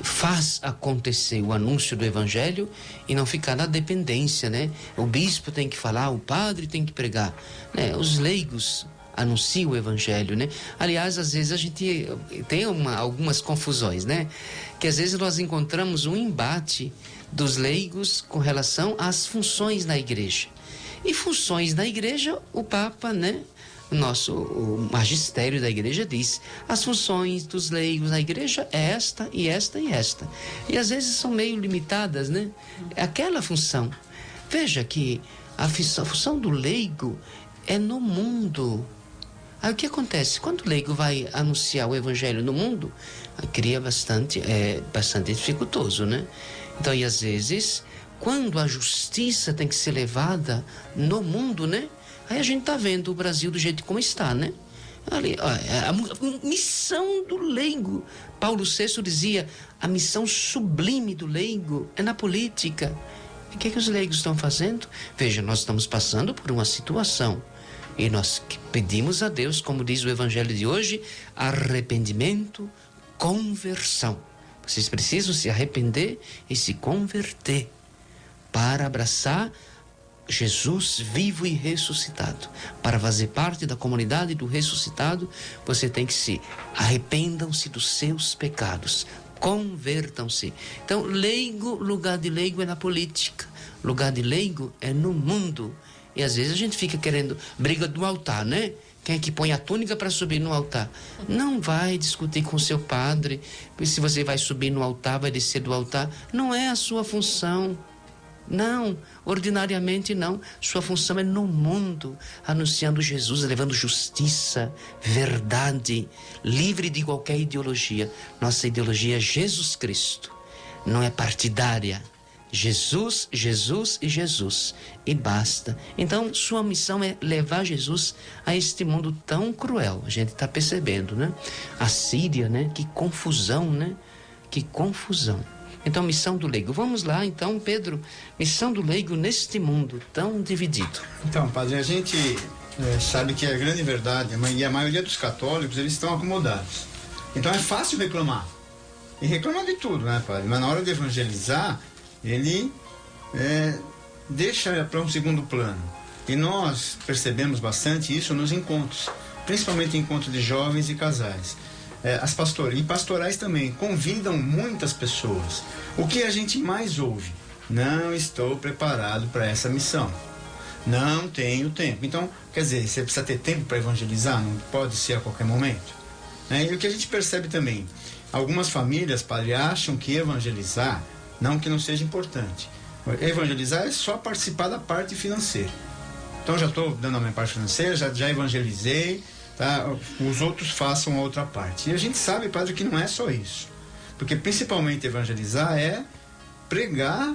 faz acontecer o anúncio do evangelho e não ficar na dependência, né? O bispo tem que falar, o padre tem que pregar, né? Os leigos anunciam o evangelho, né? Aliás, às vezes a gente tem algumas confusões, né? Que às vezes nós encontramos um embate dos leigos com relação às funções na igreja. E funções na igreja, o Papa, né? O magistério da igreja diz: as funções dos leigos na igreja é esta e esta e esta. E às vezes são meio limitadas, né? É aquela função. Veja que a função do leigo é no mundo. Aí o que acontece? Quando o leigo vai anunciar o evangelho no mundo, cria bastante dificultoso, né? Então, e às vezes, quando a justiça tem que ser levada no mundo, né? Aí a gente está vendo o Brasil do jeito como está, né? Ali, a missão do leigo. Paulo VI dizia: a missão sublime do leigo é na política. E o que os leigos estão fazendo? Veja, nós estamos passando por uma situação e nós pedimos a Deus, como diz o evangelho de hoje, arrependimento, conversão. Vocês precisam se arrepender e se converter para abraçar Jesus vivo e ressuscitado. Para fazer parte da comunidade do ressuscitado, você tem que se arrependam-se dos seus pecados, convertam-se. Então, leigo, lugar de leigo é na política, lugar de leigo é no mundo. E às vezes a gente fica querendo briga do altar, né? Quem é que põe a túnica para subir no altar? Não vai discutir com o seu padre, se você vai subir no altar, vai descer do altar. Não é a sua função. Não, ordinariamente não. Sua função é no mundo, anunciando Jesus, levando justiça, verdade, livre de qualquer ideologia. Nossa ideologia é Jesus Cristo, não é partidária. Jesus, Jesus e Jesus, e basta. Então, sua missão é levar Jesus a este mundo tão cruel. A gente está percebendo, né? A Síria, né? Que confusão, né? Que confusão. Então, missão do leigo. Vamos lá, então, Pedro. Missão do leigo neste mundo tão dividido. Então, padre, a gente sabe que é grande verdade, e a maioria dos católicos, eles estão acomodados. Então, é fácil reclamar. E reclamar de tudo, né, padre? Mas na hora de evangelizar, ele deixa para um segundo plano. E nós percebemos bastante isso nos encontros, principalmente encontros de jovens e casais. E pastorais também convidam muitas pessoas. O que a gente mais ouve? Não estou preparado para essa missão. Não tenho tempo. Então, quer dizer, você precisa ter tempo para evangelizar? Não pode ser a qualquer momento. E o que a gente percebe também? Algumas famílias, padre, acham que evangelizar, não que não seja importante. Evangelizar é só participar da parte financeira. Então, já estou dando a minha parte financeira, já evangelizei, tá? Os outros façam a outra parte. E a gente sabe, padre, que não é só isso. Porque principalmente evangelizar é pregar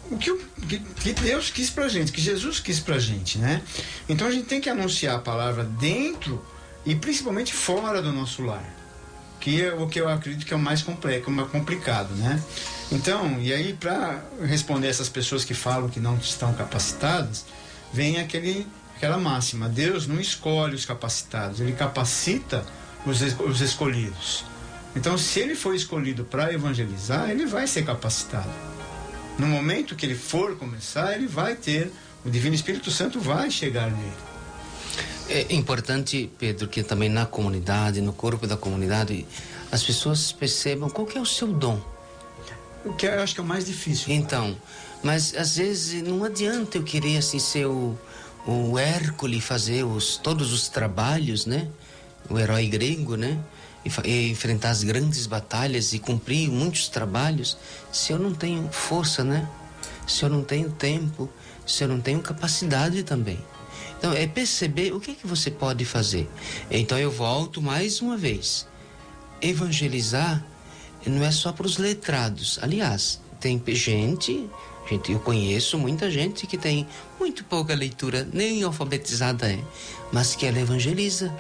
o que Deus quis pra gente, que Jesus quis pra gente, né? Então a gente tem que anunciar a palavra dentro e principalmente fora do nosso lar, que é o que eu acredito que é o mais complexo, o mais complicado, né? Então, e aí para responder essas pessoas que falam que não estão capacitadas, vem aquela máxima: Deus não escolhe os capacitados, Ele capacita os escolhidos. Então, se ele for escolhido para evangelizar, ele vai ser capacitado. No momento que ele for começar, ele vai ter, o Divino Espírito Santo vai chegar nele. É importante, Pedro, que também na comunidade, no corpo da comunidade, as pessoas percebam qual que é o seu dom. O que eu acho que é o mais difícil. Então, mas às vezes não adianta eu querer assim ser o Hércules, fazer todos os trabalhos, né? O herói grego, né? e enfrentar as grandes batalhas e cumprir muitos trabalhos se eu não tenho força, né? Se eu não tenho tempo, se eu não tenho capacidade também. Então, é perceber o que você pode fazer. Então, eu volto mais uma vez. Evangelizar não é só para os letrados. Aliás, tem gente, eu conheço muita gente que tem muito pouca leitura, nem alfabetizada é, mas que ela evangeliza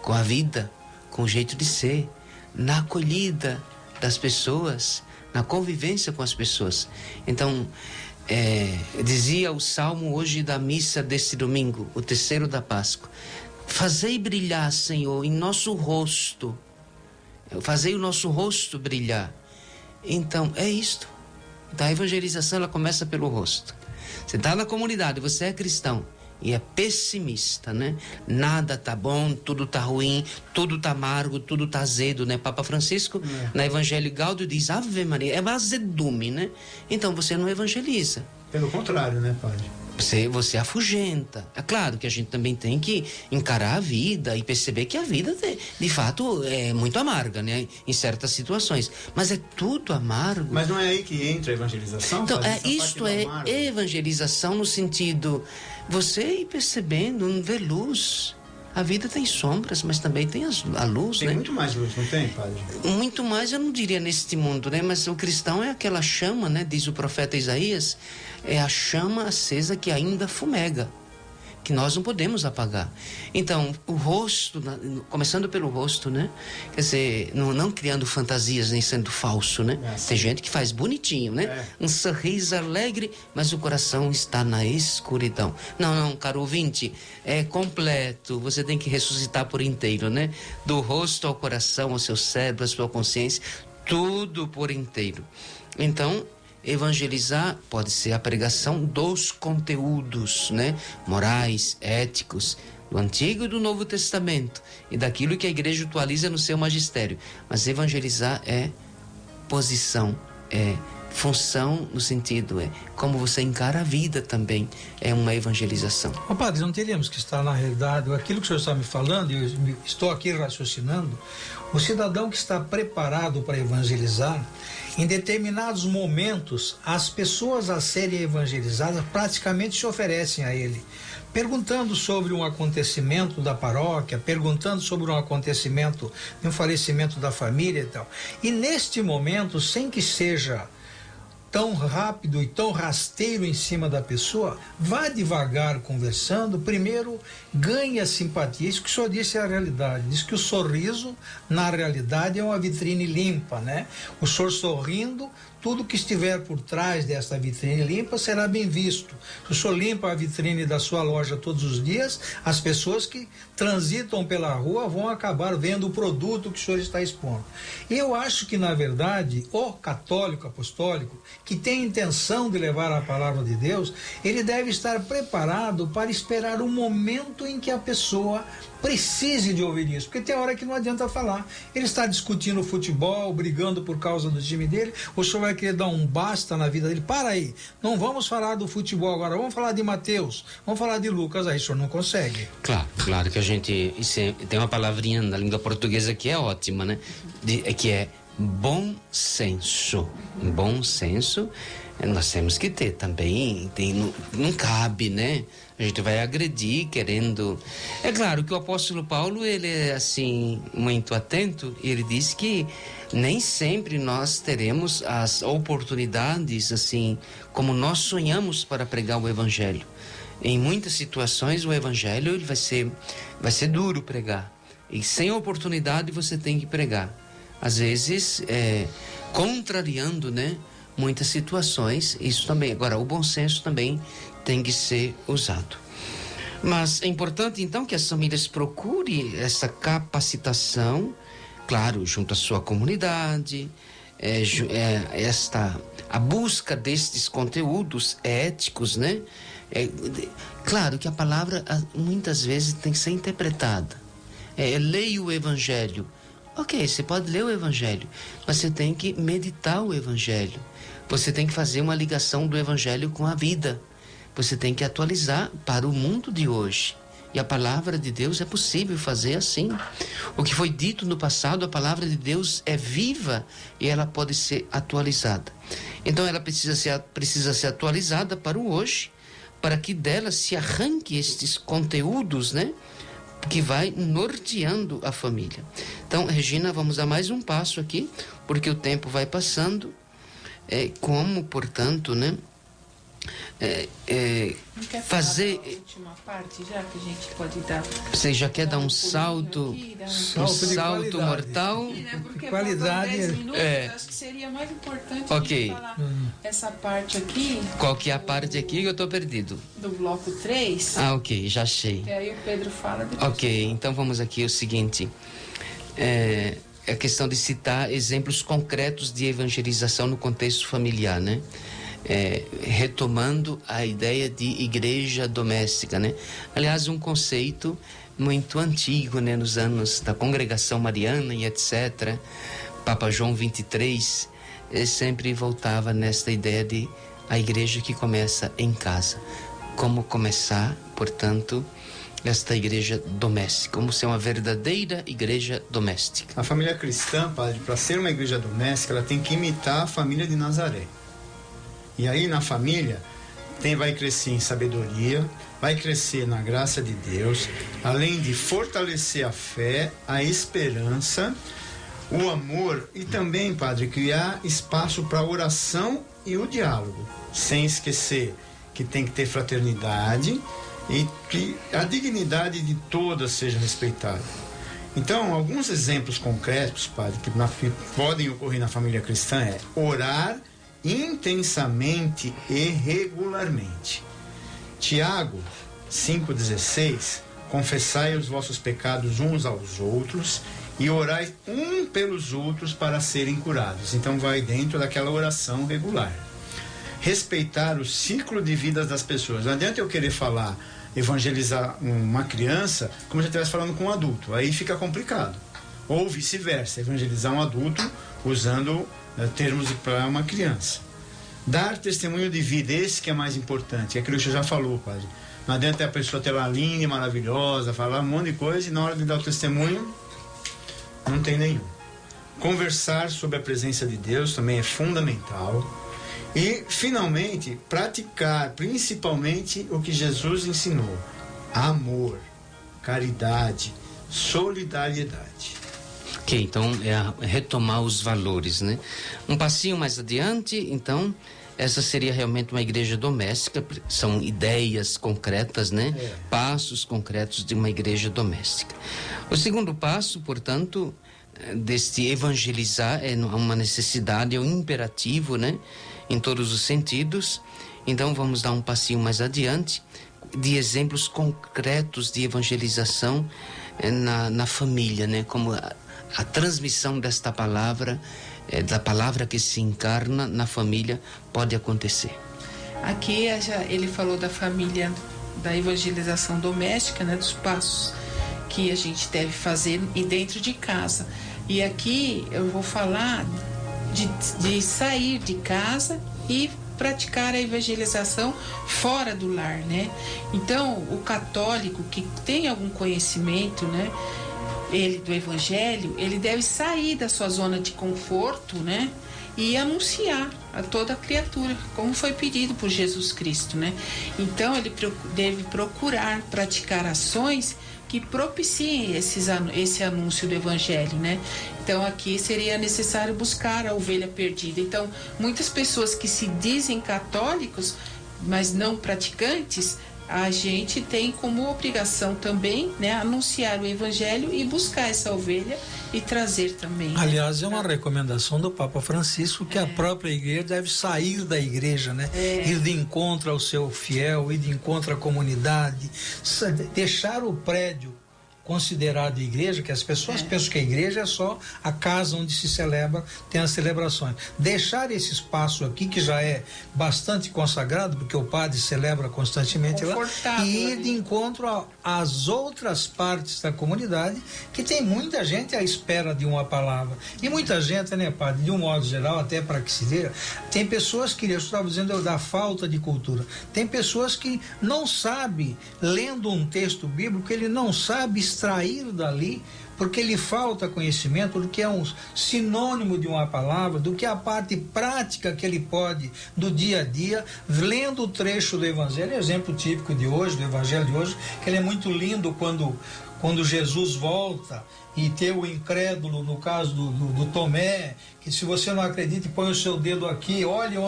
com a vida, com o jeito de ser, na acolhida das pessoas, na convivência com as pessoas. Então, dizia o salmo hoje da missa deste domingo, o terceiro da Páscoa: fazei brilhar, Senhor, em nosso rosto, fazei o nosso rosto brilhar. Então, é isto. Então, a evangelização, ela começa pelo rosto. Você está na comunidade, você é cristão e é pessimista, né? Nada tá bom, tudo tá ruim, tudo tá amargo, tudo tá azedo, né? Papa Francisco, na Evangelho Gáudio, diz: Ave Maria, é azedume, né? Então, você não evangeliza. Pelo contrário, né, padre? Você afugenta. É claro que a gente também tem que encarar a vida e perceber que a vida, de fato, é muito amarga, né? Em certas situações. Mas é tudo amargo. Mas não é aí que entra a evangelização? Então, isto é evangelização no sentido, você ir percebendo, ver luz. A vida tem sombras, mas também tem a luz, tem, né? Tem muito mais luz, não tem, padre? Muito mais, eu não diria neste mundo, né? Mas o cristão é aquela chama, né? Diz o profeta Isaías, é a chama acesa que ainda fumega, que nós não podemos apagar. Então, o rosto, começando pelo rosto, né? Quer dizer, não criando fantasias nem sendo falso, né? Tem gente que faz bonitinho, né? Um sorriso alegre, mas o coração está na escuridão. Não, caro ouvinte, é completo. Você tem que ressuscitar por inteiro, né? Do rosto ao coração, ao seu cérebro, à sua consciência, tudo por inteiro. Então, evangelizar pode ser a pregação dos conteúdos, né? Morais, éticos, do Antigo e do Novo Testamento, e daquilo que a igreja atualiza no seu magistério. Mas evangelizar é posição, é função, no sentido, como você encara a vida também, é uma evangelização. Padre, não teríamos que estar na realidade, aquilo que o senhor está me falando, e eu estou aqui raciocinando, o cidadão que está preparado para evangelizar, em determinados momentos, as pessoas a serem evangelizadas praticamente se oferecem a ele, perguntando sobre um acontecimento da paróquia, perguntando sobre um acontecimento de um falecimento da família e tal. E neste momento, sem que seja tão rápido e tão rasteiro em cima da pessoa, vá devagar conversando, primeiro ganhe a simpatia. Isso que o senhor disse é a realidade. Diz que o sorriso, na realidade, é uma vitrine limpa, né? O senhor sorrindo, tudo que estiver por trás dessa vitrine limpa será bem visto. Se o senhor limpa a vitrine da sua loja todos os dias, as pessoas que transitam pela rua vão acabar vendo o produto que o senhor está expondo. Eu acho que, na verdade, o católico apostólico, que tem intenção de levar a palavra de Deus, ele deve estar preparado para esperar o momento em que a pessoa precise de ouvir isso, porque tem hora que não adianta falar. Ele está discutindo futebol, brigando por causa do time dele, o senhor vai querer dar um basta na vida dele. Para aí, não vamos falar do futebol agora, vamos falar de Mateus, vamos falar de Lucas. Aí o senhor não consegue. Claro que a gente tem uma palavrinha na língua portuguesa que é ótima, né? Que é bom senso. Bom senso nós temos que ter também, não cabe, né? A gente vai agredir querendo... É claro que o apóstolo Paulo, ele é assim, muito atento, e ele diz que nem sempre nós teremos as oportunidades, assim, como nós sonhamos para pregar o evangelho. Em muitas situações o evangelho ele vai ser duro pregar, e sem oportunidade você tem que pregar. Às vezes, contrariando, né? Muitas situações, isso também. Agora, o bom senso também tem que ser usado. Mas é importante, então, que as famílias procurem essa capacitação, claro, junto à sua comunidade, a busca destes conteúdos éticos, né? Claro que a palavra, muitas vezes, tem que ser interpretada. Leia o Evangelho. Ok, você pode ler o Evangelho, mas você tem que meditar o Evangelho. Você tem que fazer uma ligação do Evangelho com a vida. Você tem que atualizar para o mundo de hoje. E a palavra de Deus é possível fazer assim. O que foi dito no passado, a palavra de Deus é viva e ela pode ser atualizada. Então ela precisa ser atualizada para o hoje, para que dela se arranque estes conteúdos, né? Que vai norteando a família. Então, Regina, vamos dar mais um passo aqui, porque o tempo vai passando. Como, portanto, né? Não quer fazer... falar da última parte, já que a gente pode dar... Você já quer dar um salto, aqui, um salto mortal? Né? Porque Qualidade. 10 minutos, acho que seria mais importante Ok. a gente falar essa parte aqui. Qual que é a parte aqui que eu estou perdido? Do bloco 3. Ah, ok, já achei. E aí o Pedro fala depois. Ok, então vamos aqui o seguinte. É a questão de citar exemplos concretos de evangelização no contexto familiar, né? Retomando a ideia de igreja doméstica, né? Aliás, um conceito muito antigo, né? Nos anos da congregação mariana e etc. Papa João 23 sempre voltava nesta ideia de a igreja que começa em casa. Como começar, portanto, esta igreja doméstica, como ser uma verdadeira igreja doméstica. A família cristã, padre, para ser uma igreja doméstica, ela tem que imitar a família de Nazaré. E aí na família vai crescer em sabedoria, vai crescer na graça de Deus, além de fortalecer a fé, a esperança, o amor e também, padre, criar espaço para a oração e o diálogo, sem esquecer que tem que ter fraternidade e que a dignidade de todas seja respeitada. Então, alguns exemplos concretos, padre, que podem ocorrer na família cristã é orar intensamente e regularmente. Tiago 5,16: confessai os vossos pecados uns aos outros e orai um pelos outros para serem curados. Então vai dentro daquela oração regular. Respeitar o ciclo de vida das pessoas. Não adianta eu querer evangelizar uma criança como se eu estivesse falando com um adulto, aí fica complicado. Ou vice-versa, evangelizar um adulto usando termos para uma criança. Dar testemunho de vida, esse que é mais importante, é aquilo que você já falou, padre. Não adianta a pessoa ter lá linda e maravilhosa, falar um monte de coisa e na hora de dar o testemunho não tem nenhum. Conversar sobre a presença de Deus também é fundamental. E, finalmente, praticar principalmente o que Jesus ensinou: amor, caridade, solidariedade. Ok, então é retomar os valores, né? Um passinho mais adiante, então, essa seria realmente uma igreja doméstica, são ideias concretas, né? Passos concretos de uma igreja doméstica. O segundo passo, portanto, deste evangelizar é uma necessidade, é um imperativo, né? Em todos os sentidos. Então, vamos dar um passinho mais adiante de exemplos concretos de evangelização na família, né? Como a transmissão desta palavra, da palavra que se encarna na família, pode acontecer. Aqui ele falou da família, da evangelização doméstica, né, dos passos que a gente deve fazer e dentro de casa. E aqui eu vou falar de sair de casa e praticar a evangelização fora do lar, né? Então, o católico que tem algum conhecimento, né, do evangelho, ele deve sair da sua zona de conforto, né, e anunciar a toda a criatura, como foi pedido por Jesus Cristo, né? Então, ele deve procurar praticar ações que propiciem esse anúncio do evangelho, né? Então, aqui seria necessário buscar a ovelha perdida. Então, muitas pessoas que se dizem católicos, mas não praticantes, a gente tem como obrigação também, né, anunciar o evangelho e buscar essa ovelha e trazer também. Aliás, é uma recomendação do Papa Francisco que a própria igreja deve sair da igreja, né? Ir de encontro ao seu fiel, ir de encontro à comunidade, deixar o prédio considerado igreja, que as pessoas pensam que a igreja é só a casa onde se celebra, tem as celebrações. Deixar esse espaço aqui, que já é bastante consagrado, porque o padre celebra constantemente lá, e ir de encontro às outras partes da comunidade, que tem muita gente à espera de uma palavra. E muita gente, né, padre, de um modo geral, até para que se diga, tem pessoas que, eu estava dizendo da falta de cultura, tem pessoas que não sabem, lendo um texto bíblico, ele não sabe extrair dali, porque lhe falta conhecimento do que é um sinônimo de uma palavra, do que é a parte prática que ele pode, do dia a dia, lendo o trecho do Evangelho, exemplo típico de hoje, do Evangelho de hoje, que ele é muito lindo quando Jesus volta e ter o incrédulo, no caso do Tomé, que se você não acredita, põe o seu dedo aqui, olha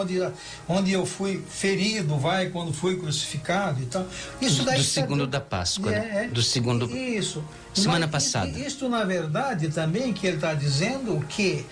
onde eu fui ferido, vai, quando fui crucificado e tal. Isso daí do segundo da Páscoa, né? Do segundo... Isso. Semana passada. Isto, na verdade, também que ele está dizendo que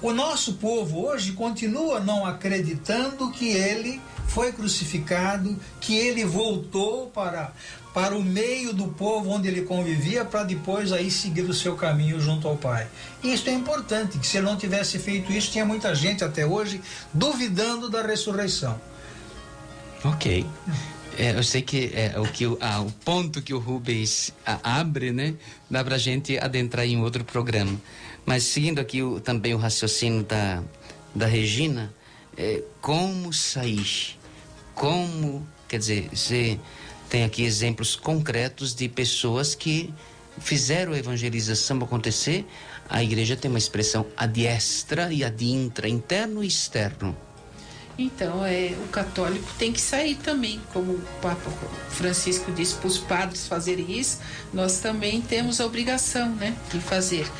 o nosso povo hoje continua não acreditando que ele foi crucificado, que ele voltou para o meio do povo onde ele convivia, para depois aí seguir o seu caminho junto ao Pai. Isso é importante, que se ele não tivesse feito isso, tinha muita gente até hoje duvidando da ressurreição. Ok. Eu sei que o ponto que o Rubens abre, né, dá pra gente adentrar em outro programa. Mas seguindo aqui também o raciocínio da Regina, como sair? Quer dizer, você tem aqui exemplos concretos de pessoas que fizeram a evangelização acontecer. A igreja tem uma expressão adiestra e adintra, interno e externo. Então, o católico tem que sair também, como o Papa Francisco disse para os padres fazerem isso, nós também temos a obrigação, né, de fazer.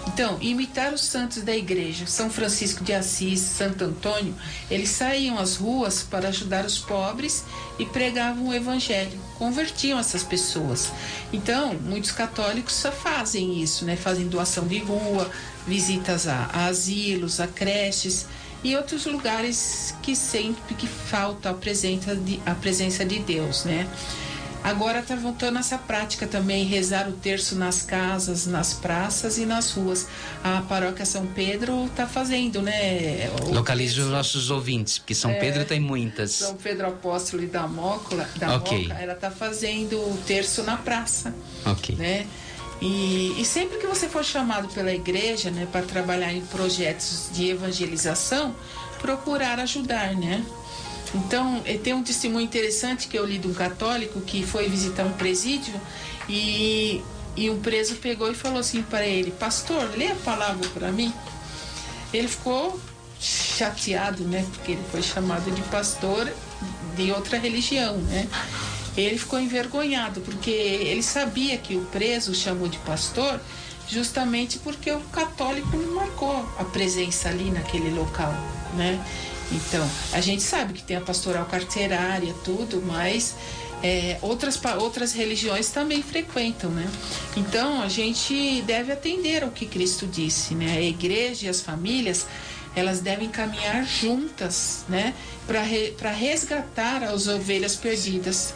Então, imitar os santos da igreja, São Francisco de Assis, Santo Antônio, eles saíam às ruas para ajudar os pobres e pregavam o evangelho, convertiam essas pessoas. Então, muitos católicos só fazem isso, né, fazem doação de rua, visitas a asilos, a creches, e outros lugares que sempre que falta a presença de Deus, né? Agora está voltando essa prática também, rezar o terço nas casas, nas praças e nas ruas. A paróquia São Pedro está fazendo, né? Localize os nossos ouvintes, porque São Pedro tem muitas. São Pedro Apóstolo e da Moca, ela está fazendo o terço na praça, né? E sempre que você for chamado pela igreja, né, para trabalhar em projetos de evangelização, procurar ajudar, né? Então, tem um testemunho interessante que eu li de um católico que foi visitar um presídio e um preso pegou e falou assim para ele: pastor, lê a palavra para mim. Ele ficou chateado, né, porque ele foi chamado de pastor de outra religião, né? Ele ficou envergonhado, porque ele sabia que o preso chamou de pastor justamente porque o católico não marcou a presença ali naquele local, né? Então, a gente sabe que tem a pastoral carcerária, tudo, mas outras religiões também frequentam, né? Então, a gente deve atender ao que Cristo disse, né? A igreja e as famílias, elas devem caminhar juntas, né, para resgatar as ovelhas perdidas.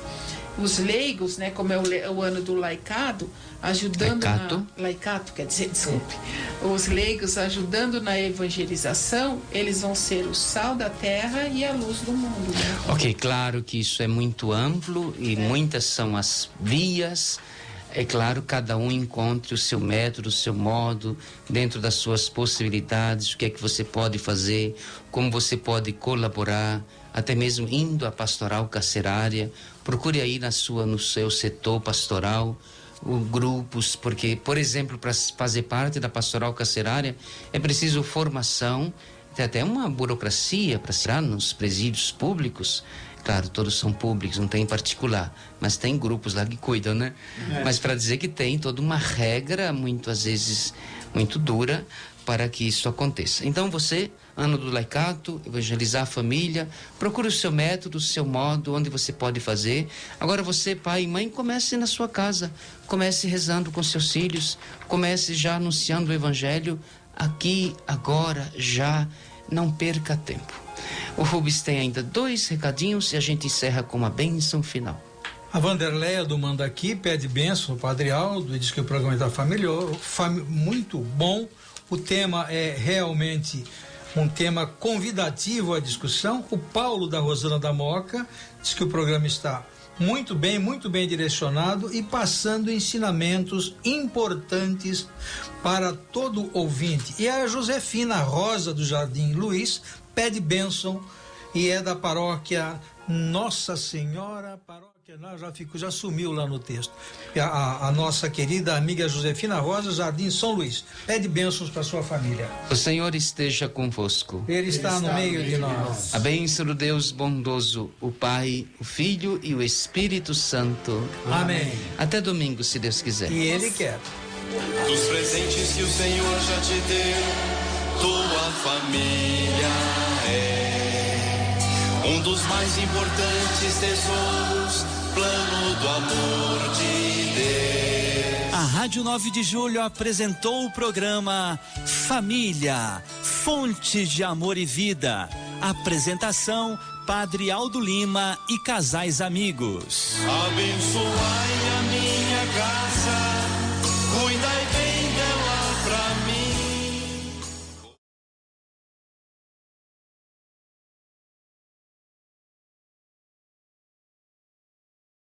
Os leigos, né, como é o ano do laicado, ajudando laicato, quer dizer, desculpe. Os leigos ajudando na evangelização, eles vão ser o sal da terra e a luz do mundo, né? Ok, claro que isso é muito amplo e muitas são as vias. É claro, cada um encontre o seu método, o seu modo, dentro das suas possibilidades, o que é que você pode fazer, como você pode colaborar, até mesmo indo à pastoral carcerária. Procure aí no seu setor pastoral, grupos, porque, por exemplo, para fazer parte da pastoral carcerária é preciso formação, tem até uma burocracia para estar nos presídios públicos. Claro, todos são públicos, não tem em particular, mas tem grupos lá que cuidam, né? Mas para dizer que tem toda uma regra, às vezes, muito dura, para que isso aconteça. Então você, ano do laicato, evangelizar a família, procure o seu método, o seu modo, onde você pode fazer. Agora você, pai e mãe, comece na sua casa, comece rezando com seus filhos, comece já anunciando o evangelho aqui, agora, já, não perca tempo. O Rubens tem ainda 2 recadinhos e a gente encerra com uma bênção final. A Vanderleia do Mandaqui pede bênção no Padre Aldo e diz que o programa está muito bom. O tema é realmente um tema convidativo à discussão. O Paulo da Rosana da Moca diz que o programa está muito bem direcionado e passando ensinamentos importantes para todo ouvinte. E a Josefina Rosa do Jardim Luiz pede bênção e é da paróquia Nossa Senhora, já sumiu lá no texto. A nossa querida amiga Josefina Rosa, Jardim São Luís, pede bênçãos para sua família. O Senhor esteja convosco. Ele está no meio de nós. A bênção do Deus bondoso, o Pai, o Filho e o Espírito Santo. Amém. Até domingo, se Deus quiser. E Ele quer. Dos presentes que o Senhor já te deu, tua família é um dos mais importantes tesouros, plano do amor de Deus. A Rádio 9 de Julho apresentou o programa Família, Fonte de Amor e Vida. Apresentação, Padre Aldo Lima e casais amigos. Abençoai a minha casa